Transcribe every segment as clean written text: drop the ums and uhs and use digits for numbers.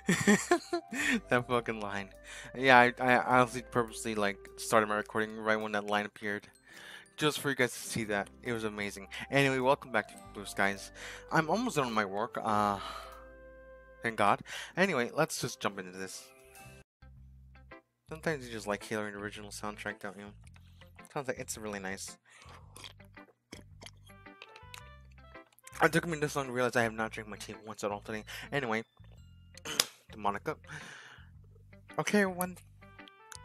That fucking line. Yeah, I honestly purposely like started my recording right when that line appeared. Just for you guys to see that. It was amazing. Anyway, welcome back to Blue Skies. I'm almost done with my work. Thank God. Anyway, let's just jump into this. Sometimes you just like hearing the original soundtrack, don't you? Sounds like it's really nice. It took me this long to realize I have not drank my tea once at all today. Anyway, to Monica. Okay, everyone.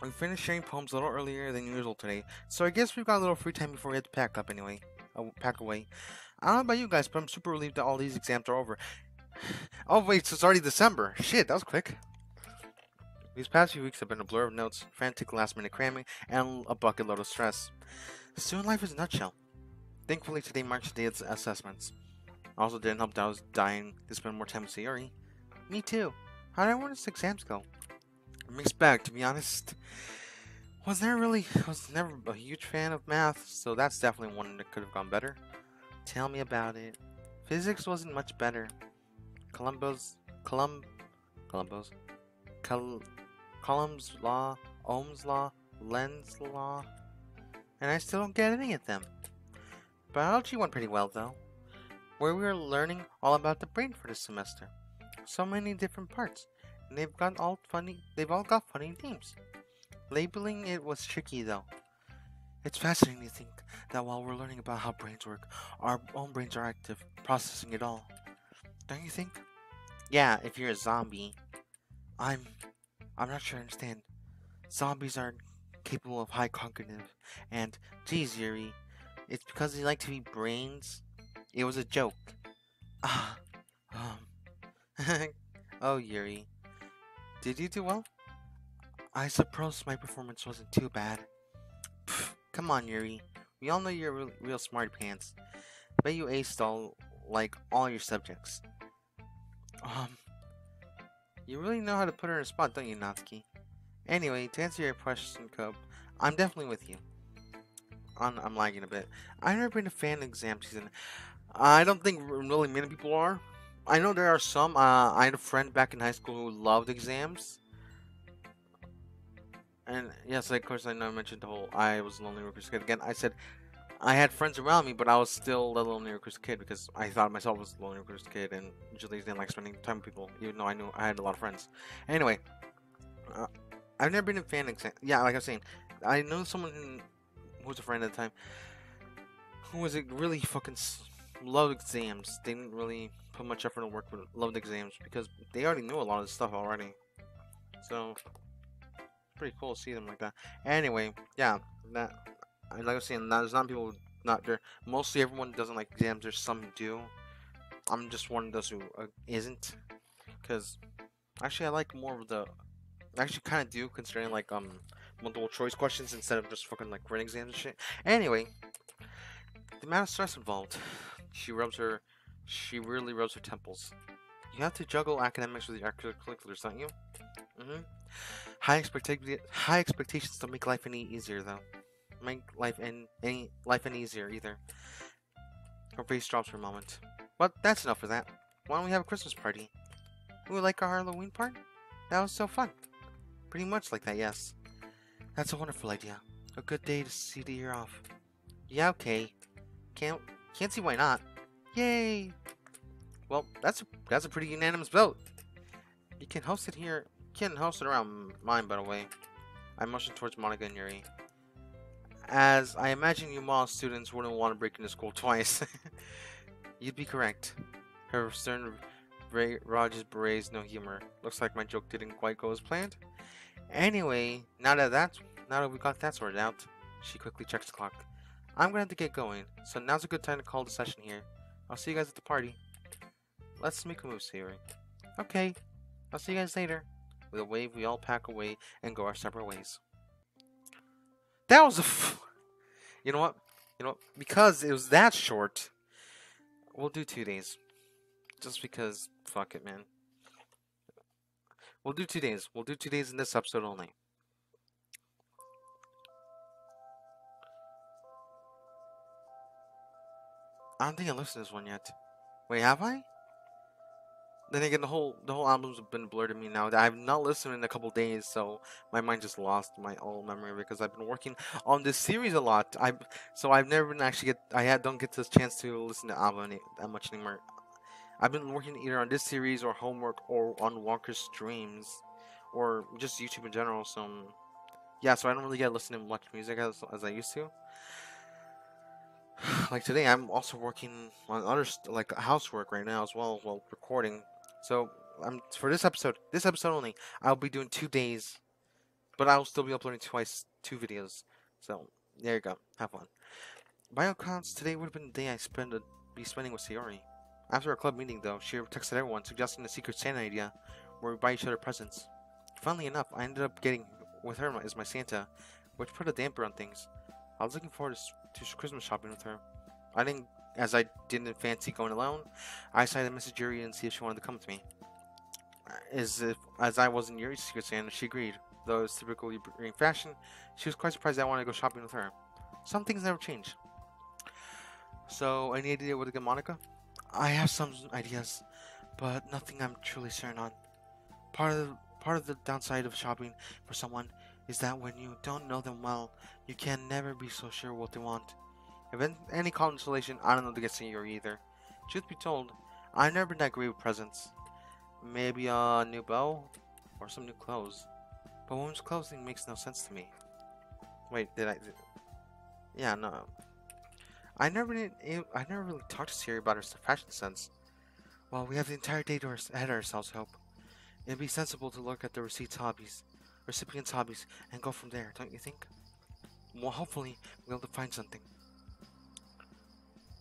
We finished sharing poems a little earlier than usual today, so I guess we've got a little free time before we have to pack up anyway. Pack away. I don't know about you guys, but I'm super relieved that all these exams are over. Oh wait, so it's already December. Shit, that was quick. These past few weeks have been a blur of notes, frantic last-minute cramming, and a bucket load of stress. Student life is a nutshell. Thankfully, today marks the day of assessments. Also didn't help that I was dying to spend more time with Sayori. Me too. How did everyone's exams go? Mixed bag, to be honest. Was never a huge fan of math, so that's definitely one that could have gone better. Tell me about it. Physics wasn't much better. Columbus, Coulomb's law, Ohm's law, Lenz's law, and I still don't get any of them. Biology went pretty well though, where we were learning all about the brain for this semester. So many different parts, and they've all got funny names. Labeling it was tricky though. It's fascinating to think that while we're learning about how brains work, our own brains are active, processing it all. Don't you think? Yeah, if you're a zombie. I'm not sure I understand. Zombies aren't capable of high cognitive, and geez, Yuri, it's because they like to eat brains? It was a joke. Ah, oh, Yuri. Did you do well? I suppose my performance wasn't too bad. Pfft, come on, Yuri. We all know you're real smart pants. I bet you aced all your subjects. You really know how to put her in a spot, don't you, Natsuki? Anyway, to answer your question, Cope, I'm definitely with you. I'm lagging a bit. I've never been a fan of exam season. I don't think really many people are. I know there are some. I had a friend back in high school who loved exams. And yes, of course, I know I mentioned the whole I was a lonely recluse kid. Again, I said I had friends around me, but I was still a lonely recluse kid because I thought myself was a lonely recluse kid and usually didn't like spending time with people, even though I knew I had a lot of friends. Anyway, uh, I've never been a fan of exam. Yeah, like I was saying, I know someone who was a friend at the time who was really fucking loved exams. They didn't really put much effort and work, but loved exams because they already knew a lot of this stuff already. So pretty cool to see them like that. Anyway, yeah, that like I was saying, there's not people not there. Mostly everyone doesn't like exams. There's some who do. I'm just one of those who isn't, because actually I like more of the. I actually kind of do, considering like multiple choice questions instead of just fucking like written exams and shit. Anyway, the amount of stress involved. She really rubs her temples. You have to juggle academics with your extracurriculars, don't you? Mm-hmm. High expectations don't make life any easier, though. Make life any easier either. Her face drops for a moment. But that's enough for that. Why don't we have a Christmas party? Ooh, like our Halloween party? That was so fun. Pretty much like that, yes. That's a wonderful idea. A good day to see the year off. Yeah, okay. Can't see why not. Yay! Well, that's a pretty unanimous vote. You can host it here. You can host it around mine, by the way. I motioned towards Monica and Yuri. As I imagine you mall students wouldn't want to break into school twice. You'd be correct. Her stern Rogers berets no humor. Looks like my joke didn't quite go as planned. Anyway, now that we got that sorted out, she quickly checks the clock. I'm gonna have to get going, so now's a good time to call the session here. I'll see you guys at the party. Let's make a move, Sayori. Okay, I'll see you guys later. With a wave, we all pack away and go our separate ways. That was you know what? Because it was that short, we'll do 2 days. Just because, fuck it, man. We'll do 2 days. We'll do 2 days in this episode only. I don't think I listened to this one yet. Wait, have I? Then again, the whole album's been blurred to me now. I've not listened in a couple days, so my mind just lost my old memory because I've been working on this series a lot. I've never been actually get I had don't get this chance to listen to album that much anymore. I've been working either on this series or homework or on Walker's streams, or just YouTube in general. So yeah, so I don't really get to listen to much music as I used to. Like today, I'm also working on other like housework right now as well while recording. So I'm for this episode only, I'll be doing 2 days, but I'll still be uploading two videos. So there you go. Have fun. Biocons today would have been the day be spending with Sayori. After our club meeting, though, she texted everyone suggesting a secret Santa idea, where we buy each other presents. Funnily enough, I ended up getting with her as my Santa, which put a damper on things. I was looking forward to Christmas shopping with her. As I didn't fancy going alone, I decided to message Yuri and see if she wanted to come with me. As I wasn't Yuri's secret Santa, she agreed. Though it's typical Yuri fashion, she was quite surprised that I wanted to go shopping with her. Some things never change. So, any idea what to get Monica? I have some ideas, but nothing I'm truly certain on. Part of the downside of shopping for someone is that when you don't know them well, you can never be so sure what they want. If in any consolation, I don't know to get Sayori either. Truth be told, I've never been that great with presents. Maybe a new bow or some new clothes. But women's clothing makes no sense to me. Wait, yeah, no. I never really talked to Sayori about her fashion sense. Well, we have the entire day ahead of ourselves, I hope. It'd be sensible to look at the recipient's hobbies, and go from there, don't you think? Well, hopefully, we'll be able to find something.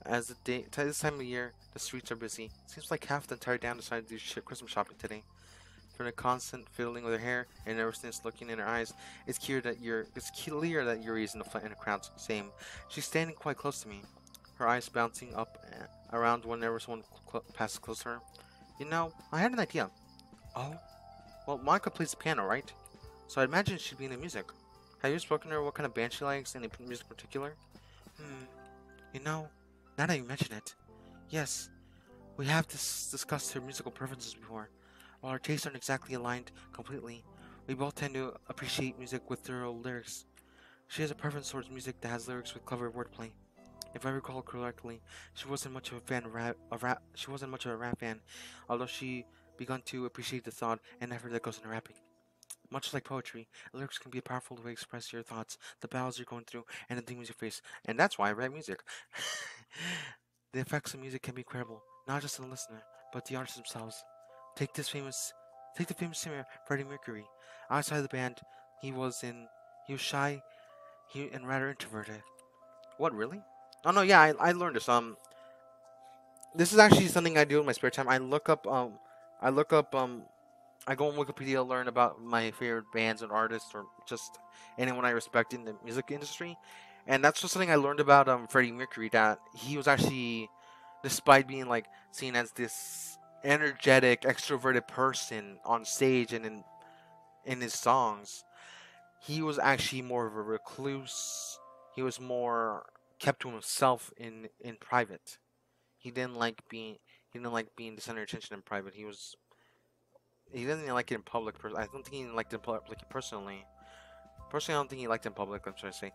This time of year, the streets are busy. Seems like half the entire town decided to do Christmas shopping today. From the constant fiddling with her hair and nervousness looking in her eyes, it's clear that Yuri is in the crowd. Same. She's standing quite close to me, her eyes bouncing up around whenever someone passes close to her. You know, I had an idea. Oh? Well, Monica plays the piano, right? So I imagine she'd be into music. Have you spoken to her what kind of band she likes, any music in particular? You know, now that you mention it, yes, we have discussed her musical preferences before. While our tastes aren't exactly aligned completely, we both tend to appreciate music with thorough lyrics. She has a preference towards music that has lyrics with clever wordplay. If I recall correctly, she wasn't much of a fan of rap. She wasn't much of a rap fan, although she begun to appreciate the thought and effort that goes into rapping. Much like poetry, lyrics can be a powerful way to express your thoughts, the battles you're going through, and the demons you face. And that's why I write music. The effects of music can be incredible, not just to the listener, but the artists themselves. Take the famous singer Freddie Mercury. Outside of the band, he was shy, and rather introverted. What, really? Oh no, yeah, I learned this. This is actually something I do in my spare time. I look up I go on Wikipedia to learn about my favorite bands and artists, or just anyone I respect in the music industry. And that's just something I learned about Freddie Mercury. That he was actually, despite being like seen as this energetic, extroverted person on stage and in his songs, he was actually more of a recluse. He was more kept to himself in private. He didn't like being the center of attention in private. He didn't like it in public. I don't think he liked it in public personally. Personally, I don't think he liked it in public. I'm trying to say,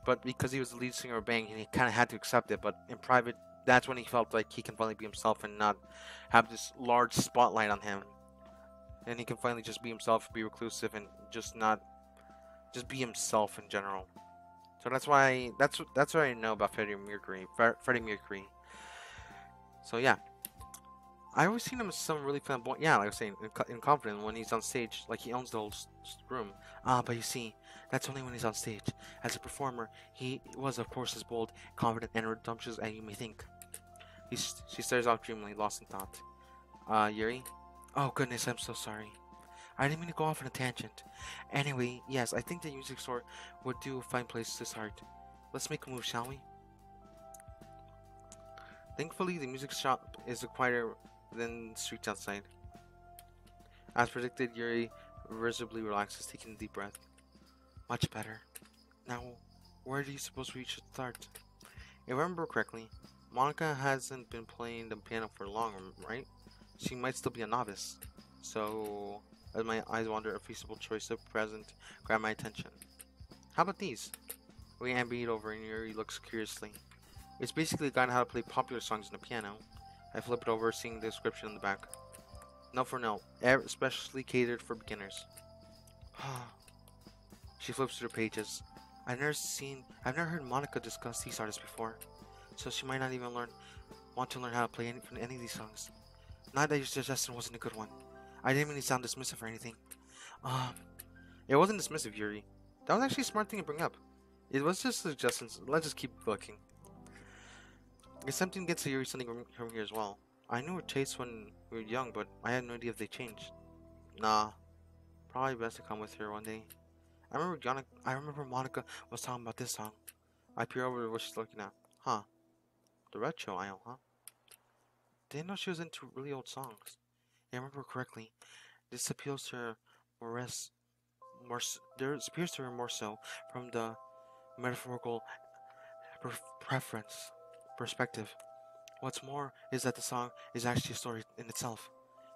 but because he was the lead singer of Bang, he kind of had to accept it. But in private, that's when he felt like he can finally be himself and not have this large spotlight on him. And he can finally just be himself, be reclusive, and just be himself in general. So that's what I know about Freddie Mercury. Freddie Mercury. So yeah, I always seen him as some really flamboyant. Yeah, like I was saying, and confident when he's on stage, like he owns the whole room. But you see, that's only when he's on stage. As a performer, he was of course as bold, confident, and redemptious as you may think. She stares off dreamily, lost in thought. Yuri? Oh goodness, I'm so sorry. I didn't mean to go off on a tangent. Anyway, yes, I think the music store would do a fine place to start. Let's make a move, shall we? Thankfully, the music shop is quieter than the streets outside. As predicted, Yuri visibly relaxes, taking a deep breath. Much better. Now, where do you suppose we should start? If I remember correctly, Monica hasn't been playing the piano for long, right? she might still be a novice. So, as my eyes wander, a feasible choice of present grabbed my attention. How about these? We ambied over and Yuri looks curiously. It's basically a guide on how to play popular songs on the piano. I flip it over, seeing the description in the back. Note for note, especially catered for beginners. She flips through the pages. I've never heard Monica discuss these artists before, so she might not even want to learn how to play any of these songs. Not that your suggestion wasn't a good one. I didn't mean to sound dismissive or anything. It wasn't dismissive, Yuri. That was actually a smart thing to bring up. It was just suggestions. Let's just keep looking. It's something to get to Yuri something from here as well. I knew her tastes when we were young, but I had no idea if they changed. Nah, probably best to come with her one day. I remember Monica was talking about this song. I peer over to what she's looking at. Huh. The retro aisle, huh? Didn't know she was into really old songs. If I remember correctly, this appeals to her appears to her more so from the metaphorical perspective. What's more is that the song is actually a story in itself.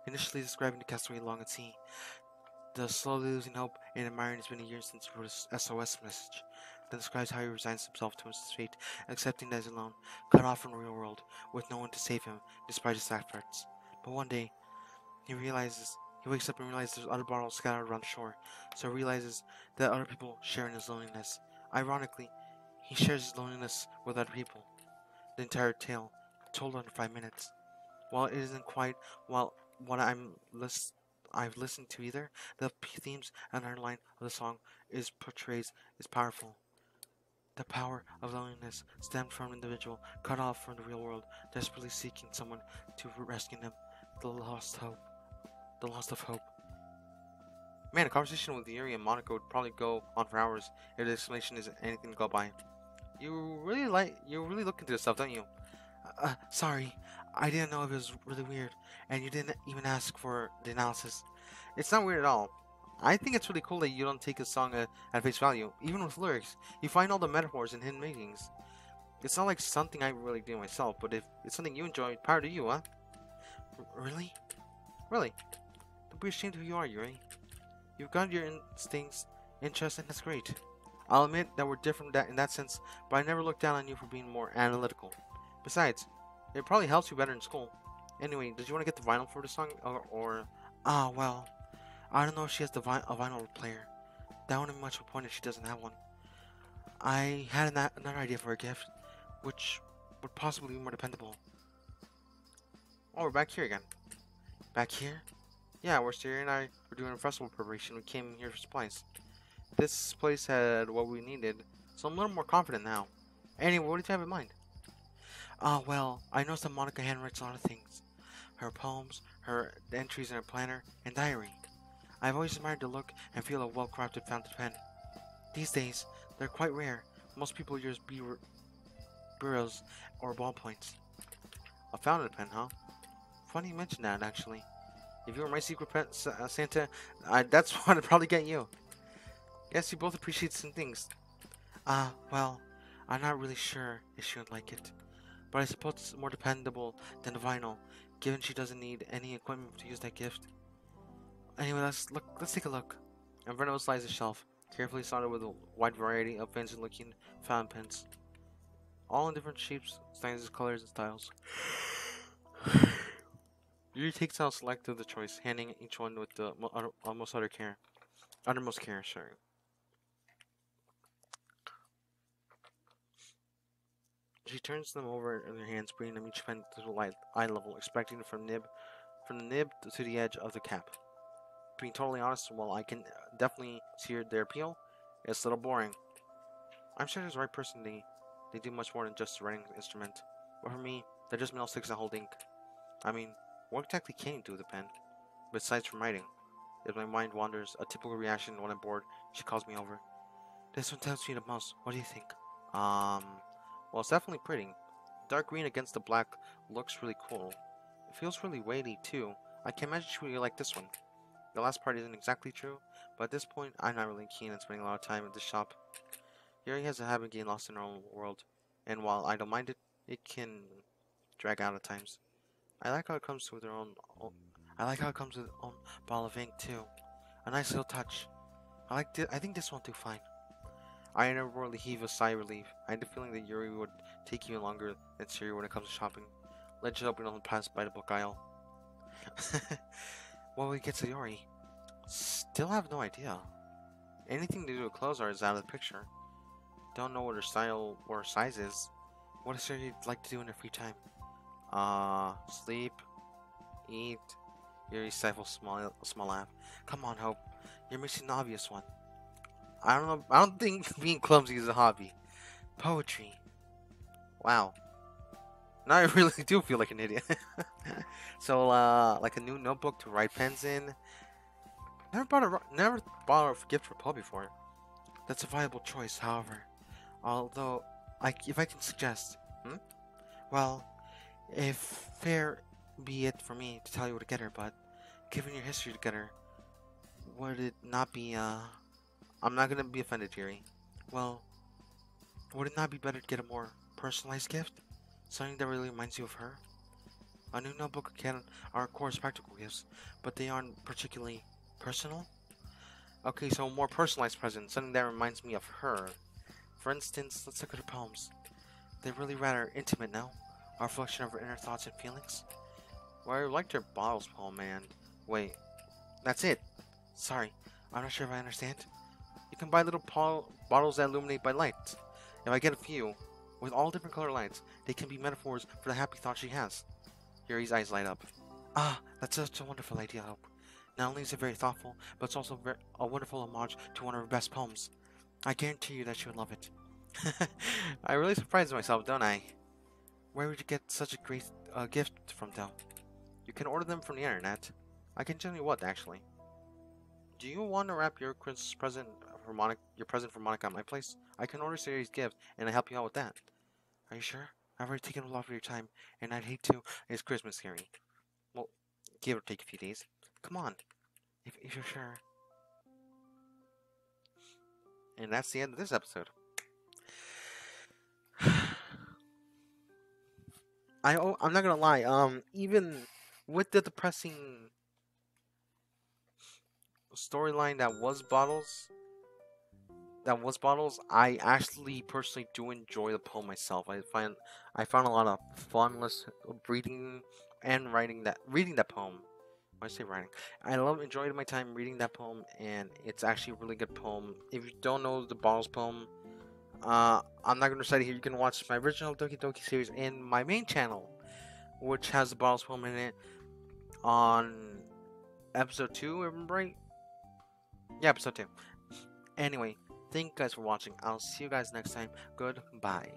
Initially describing the castaway along at sea, the slowly losing hope and admiring it's been a year since he wrote his SOS message. Then describes how he resigns himself to his fate, accepting that he's alone, cut off from the real world, with no one to save him, despite his efforts. But one day, he wakes up and realizes there's other bottles scattered around the shore, so he realizes that other people share in his loneliness. Ironically, he shares his loneliness with other people. The entire tale, told under 5 minutes. While it isn't quite what I've listened to either, the themes and underline of the song is powerful. The power of loneliness stemmed from an individual cut off from the real world, desperately seeking someone to rescue them. The lost of hope. Man, a conversation with Yuri and Monica would probably go on for hours if the explanation isn't anything to go by. You really look into this stuff, don't you? Sorry, I didn't know if it was really weird, and you didn't even ask for the analysis. It's not weird at all. I think it's really cool that you don't take a song at face value, even with lyrics. You find all the metaphors and hidden meanings. It's not like something I really do myself, but if it's something you enjoy, power to you, huh? Really? Really? Don't be ashamed of who you are, Yuri. You've got your instincts, interests, and that's great. I'll admit that we're different in that sense, but I never looked down on you for being more analytical. Besides, it probably helps you better in school. Anyway, did you want to get the vinyl for the song, well, I don't know if she has a vinyl player. That wouldn't be much of a point if she doesn't have one. I had another idea for a gift, which would possibly be more dependable. Oh, we're back here again. Back here? Yeah, where Sayori and I were doing a festival preparation. We came here for supplies. This place had what we needed, so I'm a little more confident now. Anyway, what did you have in mind? Well, I noticed that Monica handwrites a lot of things. Her poems, her entries in her planner, and diary. I've always admired the look and feel of a well-crafted fountain pen. These days, they're quite rare. Most people use bureaus or ballpoints. A fountain pen, huh? Funny you mention that, actually. If you were my secret pet, Santa, that's what I'd probably get you. Guess you both appreciate some things. Well, I'm not really sure if she would like it. But I suppose it's more dependable than the vinyl, given she doesn't need any equipment to use that gift. Anyway, let's take a look. And Verno slides the shelf, carefully sorted with a wide variety of fancy-looking fountain pens. All in different shapes, sizes, colors, and styles. Yuri takes out select of the choice, handing each one with the utmost care. Sorry. She turns them over in her hands, bringing them each pen to the eye level, expecting it from the nib to the edge of the cap. Being totally honest, while I can definitely see their appeal, it's a little boring. I'm sure there's the right person. They do much more than just a writing instrument. But for me, they're just metal sticks and hold ink. I mean, what exactly can you do with a pen, besides from writing? If my mind wanders, a typical reaction when I'm bored, she calls me over. This one tells me the most. What do you think? Well, it's definitely pretty. Dark green against the black looks really cool. It feels really weighty, too. I can imagine she would like this one. The last part isn't exactly true, but at this point, I'm not really keen on spending a lot of time at this shop. Yuri has a habit of getting lost in her own world, and while I don't mind it, it can drag out at times. I like how it comes with their own. I like how it comes with its own ball of ink too. A nice little touch. I think this won't do fine. I inwardly heave a sigh of relief. I had the feeling that Yuri would take even longer than Sayori when it comes to shopping. Let's just open on the pass by the book aisle. What will we get Sayori? Still have no idea. Anything to do with clothes is out of the picture. Don't know what her style or her size is. What does Sayori like to do in her free time? Sleep, eat. Yuri stifles a small laugh. Come on, Hope. You're missing the obvious one. I don't know. I don't think being clumsy is a hobby. Poetry. Wow. Now I really do feel like an idiot. So, like a new notebook to write pens in. Never bought a gift for Paul before. That's a viable choice, however. Although, if I can suggest, well, if fair be it for me to tell you what to get her, but given your history together, would it not be, I'm not gonna be offended, Yuri. Well, would it not be better to get a more personalized gift? Something that really reminds you of her? A new notebook are of course practical gifts, but they aren't particularly personal? Okay, so a more personalized present, something that reminds me of her. For instance, let's look at her poems. They're really rather intimate now, a reflection of her inner thoughts and feelings. Well, I liked her bottles poem, and wait, that's it. Sorry, I'm not sure if I understand. You can buy little bottles that illuminate by light. If I get a few, with all different color lights, they can be metaphors for the happy thought she has. Yuri's eyes light up. Ah, that's such a wonderful idea, Hope. Not only is it very thoughtful, but it's also a wonderful homage to one of her best poems. I guarantee you that she would love it. I really surprised myself, don't I? Where would you get such a great gift from, though? You can order them from the internet. I can tell you what, actually. Do you want to wrap your Christmas present for Monica at my place? I can order Sayori's gift, and I help you out with that. Are you sure? I've already taken a lot of your time, and I'd hate to. It's Christmas, Harry. Well, give or take a few days. Come on, if you're sure. And that's the end of this episode. I'm not gonna lie. Even with the depressing storyline that was I actually personally do enjoy the poem myself. I found a lot of funness reading and reading that poem. When I say writing, I enjoyed my time reading that poem, and it's actually a really good poem. If you don't know the Bottles poem, I'm not gonna recite it here. You can watch my original Doki Doki series in my main channel, which has the Bottles poem in it on episode 2, if I'm right. Yeah, episode 2. Anyway, thank you guys for watching. I'll see you guys next time. Goodbye.